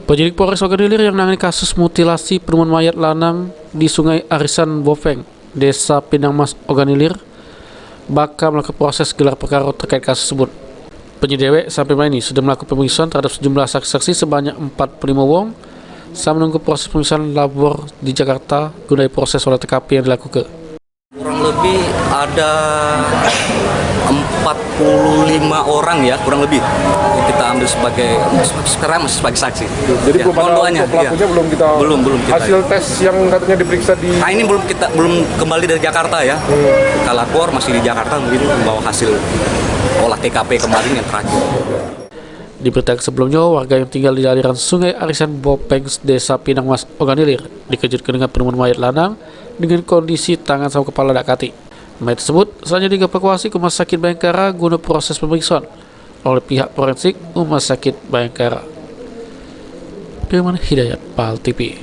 Penyidik Polres Oganilir yang menangani kasus mutilasi penemuan mayat lanang di Sungai Arisan Bopeng, Desa Pinang Mas, Oganilir, bakal melakukan proses gelar perkara terkait kasus tersebut. Penyidik sampai malam ini sudah melakukan pemeriksaan terhadap sejumlah saksi-saksi sebanyak 45 wong, sambil menunggu proses pemeriksaan labor di Jakarta guna proses olah TKP yang dilakukan. Kurang lebih ada 45 orang ya, kurang lebih yang kita ambil sekarang masih sebagai saksi. Jadi ya, belum ada pelakunya, belum kita hasil tes yang katanya diperiksa di. Nah, ini belum kembali dari Jakarta ya. Kita lapor masih di Jakarta, mungkin membawa hasil olah TKP kemarin yang terakhir. Di berita sebelumnya, warga yang tinggal di aliran Sungai Arisan Bopeng, Desa Pinang Mas, Oganilir, dikejutkan dengan penemuan mayat lanang dengan kondisi tangan sama kepala tak kati. Mayat tersebut selanjutnya dievakuasi ke Rumah Sakit Bayangkara guna proses pemeriksaan oleh pihak forensik Rumah Sakit Bayangkara. Firman Hidayat, PAL TV.